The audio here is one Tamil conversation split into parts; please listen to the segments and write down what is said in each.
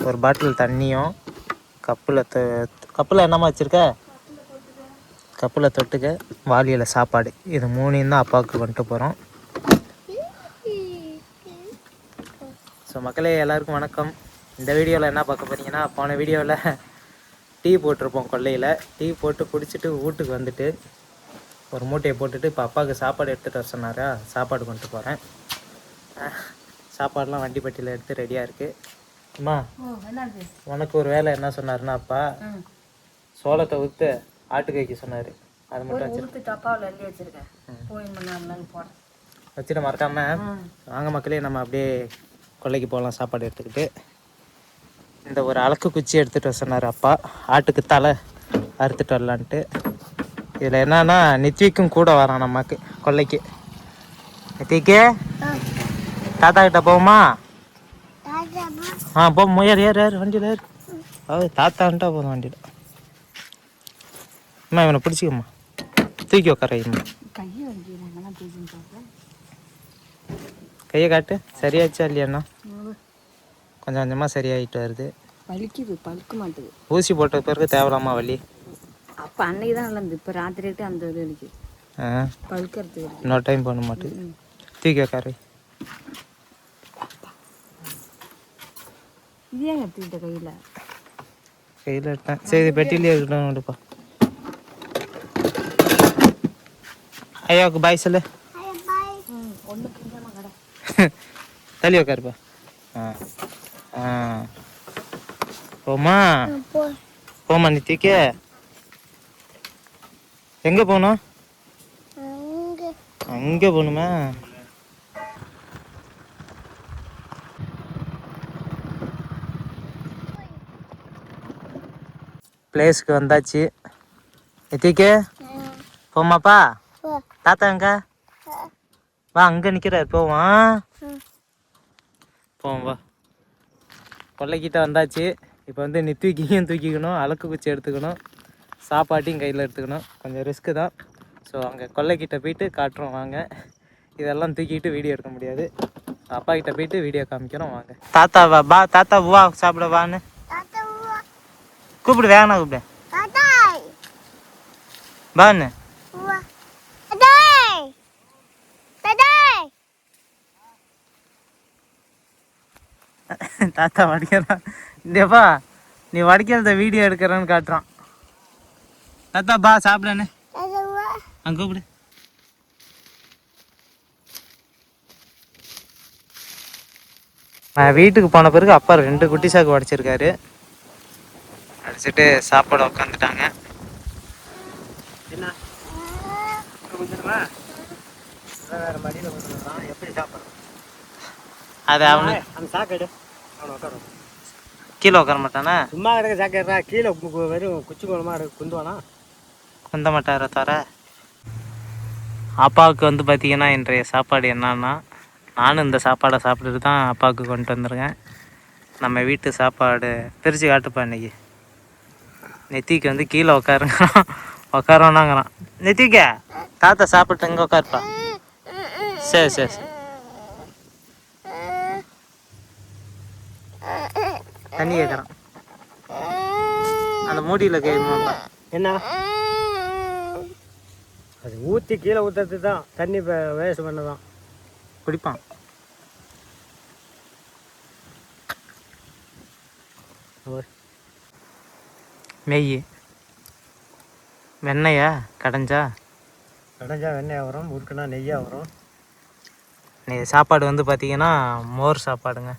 ஒரு பாட்டில் தண்ணியும் கப்பில் என்னம்மா வச்சுருக்க, கப்பில் தொட்டுக்க வாளியில் சாப்பாடு, இது மூணையும் தான் அப்பாவுக்கு வந்துட்டு போகிறோம். ஸோ மக்களே எல்லாருக்கும் வணக்கம். இந்த வீடியோவில் என்ன பார்க்க போகிறீங்கன்னா, போன வீடியோவில் டீ போட்டிருப்போம் கொல்லையில். டீ போட்டு குடிச்சிட்டு வீட்டுக்கு வந்துட்டு ஒரு மூட்டையை போட்டுட்டு இப்போ அப்பாவுக்கு சாப்பாடு எடுத்துகிட்டு வர சொன்னாரா, சாப்பாடு கொண்டு போகிறேன். சாப்பாடெலாம் வண்டி பட்டியில் எடுத்து ரெடியாக இருக்குது. அம்மா உனக்கு ஒரு வேலை என்ன சொன்னார்னா, அப்பா சோளத்தை ஊற்று ஆட்டுக்கு வைக்க சொன்னார். அது மட்டும் வச்சுட்டு மறக்காம வாங்க மக்களே, நம்ம அப்படியே கொல்லைக்கு போகலாம் சாப்பாடு எடுத்துக்கிட்டு. இந்த ஒரு அலக்கு குச்சி எடுத்துகிட்டு வர சொன்னார் அப்பா, ஆட்டுக்கு தலை அறுத்துட்டு வரலான்ட்டு. இதில் என்னன்னா நித்விக்கும் கூட வரான் நமக்கு கொல்லைக்கு. நித்விக்கு தாத்தா கிட்ட போவோமா? போ முயர் ஏறு வண்டியில் ஏறு. தாத்தான்ட்டா போதும் வண்டியில். அம்மா இவனை பிடிச்சிக்கம்மா, தூக்கி உட்காரம்மா. கையை காட்டு. சரியாச்சா இல்லையாண்ணா? கொஞ்சம் கொஞ்சமாக சரியாயிட்டு வருது. வலிக்குது, பழுக்க மாட்டுது. ஊசி போட்ட பிறகு தேவலாமா வலி? அப்போ அன்னைக்கு தான் நல்லா இருந்து, இப்போ ராத்திரி அந்த இது வலிக்கு பழுக்கிறதுக்கு இன்னொரு டைம் பண்ண மாட்டேது. தூக்கி உட்காரு. இதே எடுத்துக்கிட்ட கையில் எடுத்தேன். சரி பெட்டிலே இருக்கட்டும். எடுப்பா. ஐயாவுக்கு பாய் சொல்லு. தள்ளி உட்காருப்பா. போமா போமா நித்திக்கு. எங்கே போகணும்? அங்கே போகணுமா? பிளேஸ்க்கு வந்தாச்சு. நித்திக்கு போமாப்பா. தாத்தா எங்க? வா, அங்கே நிற்கிறார். போவான். போவோம் வா. கொல்லைக்கிட்ட வந்தாச்சு. இப்போ வந்து நித்விக்கையும் தூக்கிக்கணும், அலக்கு குச்சி எடுத்துக்கணும், சாப்பாட்டையும் கையில் எடுத்துக்கணும். கொஞ்சம் ரிஸ்க்கு தான். ஸோ அங்கே கொல்லைக்கிட்ட போயிட்டு காட்டுறோம் வாங்க. இதெல்லாம் தூக்கிட்டு வீடியோ எடுக்க முடியாது. அப்பா கிட்ட போயிட்டு வீடியோ காமிக்கிறோம் வாங்க. தாத்தா வா, பா தாத்தா வா சாப்பிட வான்னு கூப்பிடு. வேணா கூப்பிடு பான்னு. தாத்தா வடிக்கிறான். இந்தப்பா நீ வடிக்கிறத வீடியோ எடுக்கிறேன்னு காட்டுறான். தாத்தா பா சாப்பிடன்னு அங்கே கூப்பிடு. வீட்டுக்கு போன பிறகு அப்பா 2 குட்டி சாக்கு உடச்சிருக்காரு. அடிச்சுட்டு சாப்பாடு உட்காந்துட்டாங்க. அது அவனு கீழே உட்கார மாட்டானா? சும்மா கிடக்க சாக்கிறா. கீழே வெறும் குச்சி கோலமா குந்துவானா? குந்த மாட்டார தவிர. அப்பாவுக்கு வந்து பார்த்தீங்கன்னா இன்றைய சாப்பாடு என்னன்னா, நானும் இந்த சாப்பாடை சாப்பிட்டுட்டு தான் அப்பாவுக்கு கொண்டு வந்துருக்கேன். நம்ம வீட்டு சாப்பாடு பிரித்து காட்டுப்பா. இன்னைக்கு நெத்திக்கு வந்து கீழே உட்காரோன்னாங்கிறான். நெத்திக்க தாத்தா சாப்பிட்டு இங்கே உட்காருப்பா. சரி சரி சரி. தண்ணி கேட்குறான். அந்த மூடியில் கேட்கணும்ப்பா. என்ன அது ஊற்றி கீழே ஊற்றுறது தான். தண்ணி வேஸ்ட் பண்ணதான் குடிப்பான். நெய் வெண்ணெயா கடைஞ்சா வெண்ணெயாக வரும், உருக்குனா நெய்யாக வரும். சாப்பாடு வந்து பார்த்தீங்கன்னா மோர் சாப்பாடுங்க.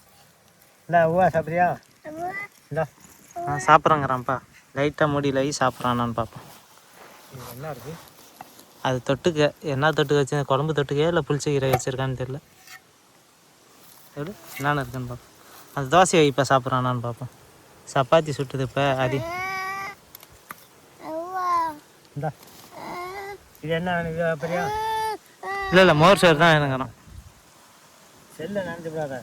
இல்லை ஊவா சாப்பிட்றியா? இல்லை சாப்பிட்றேங்கிறான்ப்பா. லைட்டாக மூடியில் ஆகி சாப்பிட்றானான்னு பார்ப்போம். என்ன இருக்குது அது தொட்டுக்க? என்ன தொட்டுக்க வச்சு? குழம்பு தொட்டுக்க இல்லை புளிச்சக்கீரை வச்சுருக்கான்னு தெரியல. எவ்வளோ என்னென்ன இருக்குன்னு பார்ப்போம். அது தோசை இப்போ சாப்பிட்றானான்னு பார்ப்போம். சப்பாத்தி சுட்டுது இப்போ. அது இது என்ன பெரியா? இல்லை மோர் சோறு தான் வேணுங்கிறான். செல்ல நினைச்சு விடாத.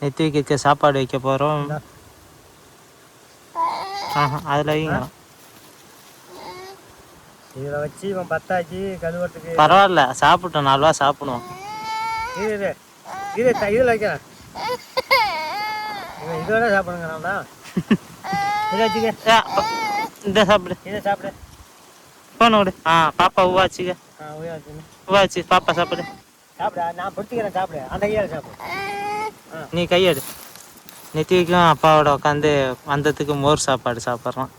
நெத்திக்கு சாப்பாடு வைக்க போகிறோம். அதில் வைங்களாம். இதில் வச்சு இவன் பத்தாக்கி கழுவுறதுக்கு பரவாயில்ல, சாப்பிட்டோம் 4 ரூபா சாப்பிடுவோம். இதில் வைக்கிறேன். இதோட சாப்பிடுங்கிறான்டா. இதை வச்சுக்க. இந்த சாப்பிடு. இதை சாப்பிடு. போன விடு. பாப்பா உவா வச்சுக்க. உயா வச்சுன்னு உவா வச்சு பாப்பா சாப்பிடு. சாப்பிட நான் பொறுத்துக்கிறேன். சாப்பிடு. அந்த கையால் சாப்பிடு. நீ கையெடு. நித்திக்கும் அப்பாவோட உட்காந்து வந்ததுக்கு மோர் சாப்பாடு சாப்பிட்றான்.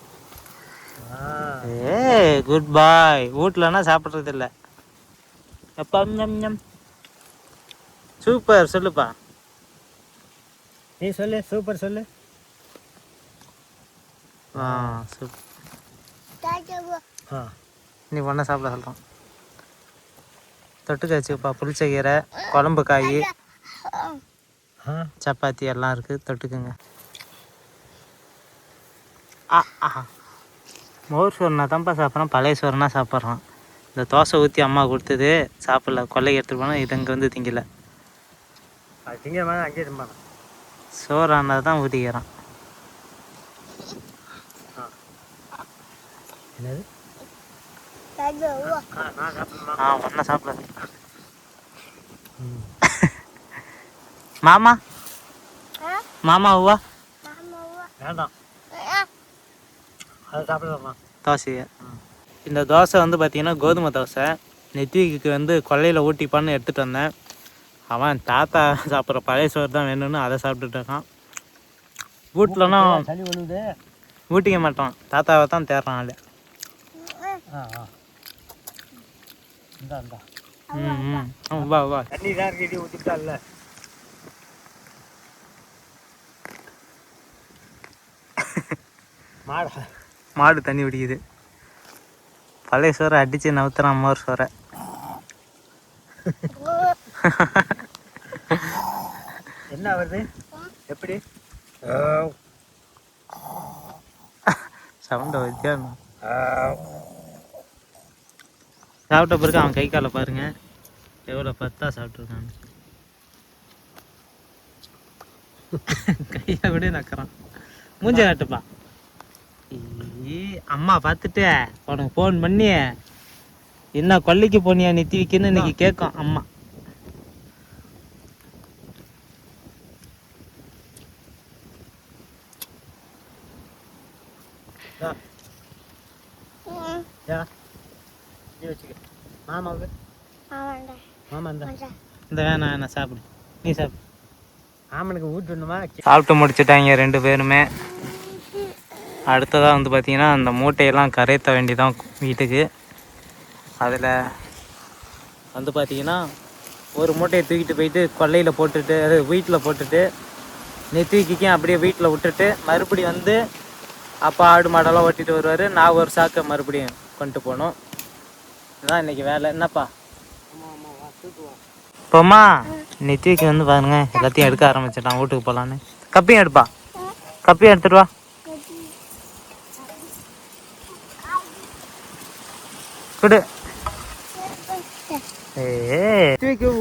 குட் பாய். வீட்லன்னா சாப்பிட்றது இல்லை. எப்பா சூப்பர் சொல்லுப்பா. நீ சொல்லு. சூப்பர் சொல்லு. சூப்பர். நீ ஒன்றா சாப்பிட சொல்கிறான். தொட்டுக்க வச்சுப்பா. புளிச்ச கீரை, குழம்பு காய், சப்பாத்தி எல்லாம் இருக்குது. தொட்டுக்குங்க. மோர் சோறுனா தான்ப்பா சாப்பிட்றான். பழைய சோறுனா சாப்பிட்றான். இந்த தோசை ஊற்றி அம்மா கொடுத்தது சாப்பிடல. கொல்லைக்கு எடுத்துகிட்டு போனால் இது இங்கே வந்து திங்கலை. திங்கிற மாதிரி அங்கேயே திரும்பாங்க. சோறானது தான் ஊற்றிக்கிறான். என்னது? ஒன்றா சாப்பிட. மாமா மாமா உவா வேண்டாம். அதை சாப்பிடலாமா? தோசையை. இந்த தோசை வந்து பார்த்திங்கன்னா கோதுமை தோசை. நெத்திக்கு வந்து கொல்லையில் ஊட்டிப்பான்னு எடுத்துகிட்டு வந்தேன். அவன் தாத்தா சாப்பிட்ற பழைய சோறு தான் வேணும்னு அதை சாப்பிட்டுட்டு இருக்கான். வீட்லனா சளி விழுது. ஊட்டிக்க மாட்டான். தாத்தாவை தான் தேடுறான் ஆள். வா வா. தண்ணி தான் ரெடி ஊற்றிட்டால. மாடு தண்ணி குடிக்குது. பழைய சோறை அடித்து நவுத்துறான். அம்மா ஒரு சோறை. என்ன வருது? எப்படி சவுண்ட வச்சா சாப்பிட்ட பிறகு அவன் கை காலை பாருங்க எவ்வளோ பத்தா சாப்பிட்ருக்கான்னு. கையை விட நக்கிறான். மூஞ்ச காட்டுப்பா. அம்மா பார்த்துட்டு உனக்கு ஃபோன் பண்ணி என்ன கொல்லைக்கு போனியா நித்திவிக்குன்னு இன்னைக்கு கேட்கும் அம்மா. இந்த வேணாம் சாப்பிடு. நீ சாப்பிடு. ஆமனுக்கு ஊட்டணுமா? சாப்பிட்டு முடிச்சுட்டாங்க ரெண்டு பேருமே. அடுத்ததாக வந்து பார்த்திங்கன்னா அந்த மூட்டையெல்லாம் கரைத்த வேண்டிதான் வீட்டுக்கு. அதில் வந்து பார்த்திங்கன்னா ஒரு மூட்டையை தூக்கிட்டு போயிட்டு கொல்லையில் போட்டுட்டு அது வீட்டில் போட்டுட்டு நெத்திக்கும் அப்படியே வீட்டில் விட்டுட்டு மறுபடியும் வந்து அப்பா ஆடு மாடெல்லாம் ஓட்டிகிட்டு வருவார். நான் ஒரு சாக்கை மறுபடியும் கொண்டு போகணும். இதுதான் இன்றைக்கி வேலை. என்னப்பா இப்போம்மா நெத்திக்கு வந்து பாருங்க எல்லாத்தையும் எடுக்க ஆரம்பிச்சிட்டான். வீட்டுக்கு போகலான்னு. கப்பியும் எடுப்பா. கப்பியும் எடுத்துட்டு வா. குடு.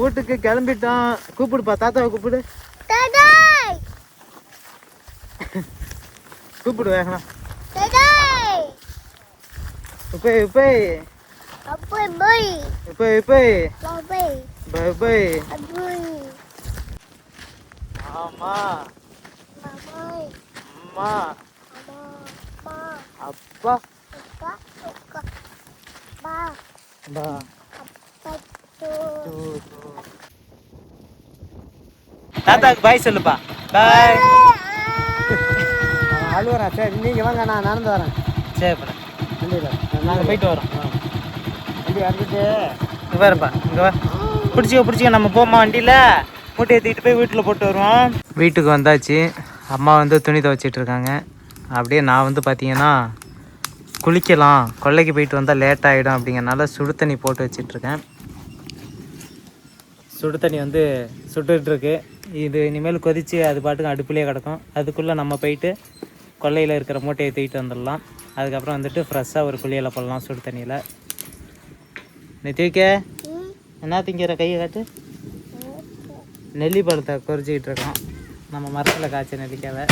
வீட்டுக்கு கிளம்பிட்டான். கூப்பிடுப்பா. தாத்தாவை கூப்பிடு. கூப்பிடு வேகலாம். உப்பை உப்பை உப்பை உப்பை பை ஆமா அம்மா அப்பா பா தாத்தாக்கு பாய் சொல்லுப்பா. பாய். அழுவுறா. சரி நீங்கள் வாங்க, நான் நடந்து வரேன். சரி வண்டியில் நாங்கள் போயிட்டு வரோம். வண்டி வந்துட்டு இங்கே வரப்பா. இங்கே வா. பிடிச்சிக்க நம்ம போமா வண்டியில். மூட்டை ஏற்றிக்கிட்டு போய் வீட்டில் போட்டு வருவோம். வீட்டுக்கு வந்தாச்சு. அம்மா வந்து துணி துவைச்சிட்டு இருக்காங்க. அப்படியே நான் வந்து பார்த்தீங்கன்னா குளிக்கலாம், கொல்லைக்கு போயிட்டு வந்தால் லேட் ஆகிடும் அப்படிங்கிறனால சுடு தண்ணி போட்டு வச்சிட்ருக்கேன். சுடு தண்ணி வந்து சுட்டுட்ருக்கு. இது இனிமேல் கொதித்து அது பாட்டுக்கு அடுப்புலேயே கிடக்கும். அதுக்குள்ளே நம்ம போயிட்டு கொல்லையில் இருக்கிற மூட்டையை தூக்கிட்டு வந்துடலாம். அதுக்கப்புறம் வந்துட்டு ஃப்ரெஷ்ஷாக ஒரு குளியலை போடலாம் சுடு தண்ணியில். நித்திவிக்க என்ன திங்கிற கையை காட்டு. நெல்லி பழத்தை கொறிச்சிக்கிட்டு இருக்கோம். நம்ம மரத்தில் காய்ச்ச நெல்லிக்காவை.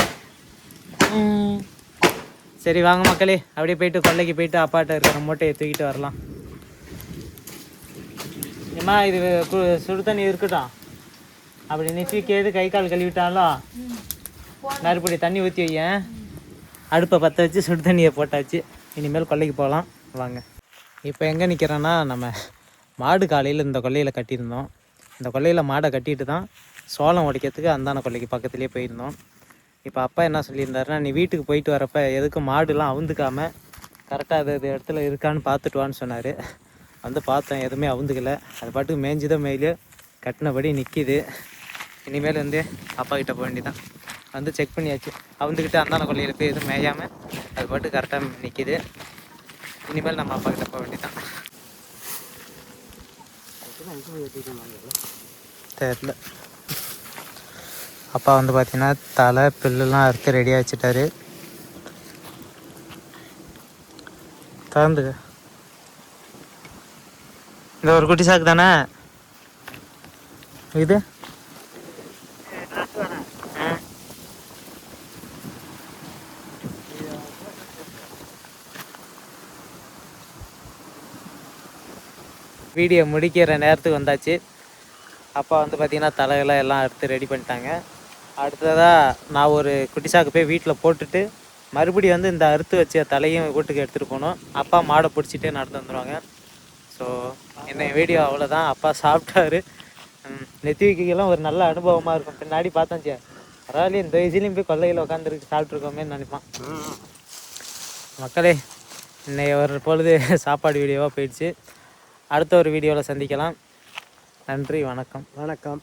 சரி வாங்க மக்களே, அப்படியே போயிட்டு கொல்லைக்கு போயிட்டு அப்பாட்ட இருக்கிற மூட்டையை தூக்கிட்டு வரலாம். ஏம்மா இது சுடு தண்ணி இருக்கட்டும். அப்படி நித்திக்கு எது கை கால் கழுவிட்டாலும் மறுபடி தண்ணி ஊற்றி வையேன். அடுப்பை பற்ற வச்சு சுடு தண்ணியை போட்டாச்சு. இனிமேல் கொல்லைக்கு போகலாம் வாங்க. இப்போ எங்கே நிற்கிறேன்னா, நம்ம மாடு காலையில் இந்த கொல்லையில் கட்டியிருந்தோம். இந்த கொல்லையில் மாடை கட்டிட்டு தான் சோளம் உடைக்கிறதுக்கு அந்தான கொல்லைக்கு பக்கத்துலேயே போயிருந்தோம். இப்போ அப்பா என்ன சொல்லியிருந்தாருன்னா, நீ வீட்டுக்கு போயிட்டு வரப்போ எதுக்கு மாடுலாம் அவுந்துக்காமல் கரெக்டாக அது இடத்துல இருக்கான்னு பார்த்துட்டு வான்னு சொன்னார். வந்து பார்த்தேன், எதுவுமே அவுந்துக்கலை. அது பாட்டுக்கு மேய்ஞ்சுதான் மேய்லு கட்டினபடி நிற்கிது. இனிமேல் வந்து அப்பா கிட்ட போக வேண்டியதான். வந்து செக் பண்ணியாச்சு, அவுந்துக்கிட்டு அந்தான கொல்லையில் போய் எதுவும் மேயாமல் அது பாட்டு கரெக்டாக நிற்கிது. இனிமேல் நம்ம அப்பா கிட்ட போக வேண்டியதான். தெரியல. அப்பா வந்து பார்த்தீங்கன்னா தலை பில்லுலாம் அறுத்து ரெடியாக வச்சுட்டாரு. திறந்துக்க. இந்த ஒரு குட்டி சாக்கு தானே இது? வீடியோ முடிக்கிற நேரத்துக்கு வந்தாச்சு. அப்பா வந்து பார்த்திங்கன்னா தலையெல்லாம் எல்லாம் எடுத்து ரெடி பண்ணிட்டாங்க. அடுத்ததாக நான் ஒரு குட்டி சாக்கு போய் வீட்டில் போட்டுட்டு மறுபடியும் வந்து இந்த அறுத்து வச்ச தலையும் வீட்டுக்கு எடுத்துகிட்டு போகணும். அப்பா மாடை பிடிச்சிட்டே நடந்து வந்துடுவாங்க. ஸோ என்ன வீடியோ அவ்வளோதான். அப்பா சாப்பிட்டாரு. நெத்திவிக்கெல்லாம் ஒரு நல்ல அனுபவமாக இருக்கும். பின்னாடி பார்த்தாச்சு, பரவாயில்லையே இந்த வயசுலேயும் போய் கொல்லையில் உட்காந்துருக்கு சாப்பிட்ருக்கோமேன்னு நினைப்பான். மக்களே, இன்னைக்கு ஒரு பொழுது சாப்பாடு வீடியோவாக போயிடுச்சு. அடுத்த ஒரு வீடியோவில் சந்திக்கலாம். நன்றி, வணக்கம். வணக்கம்.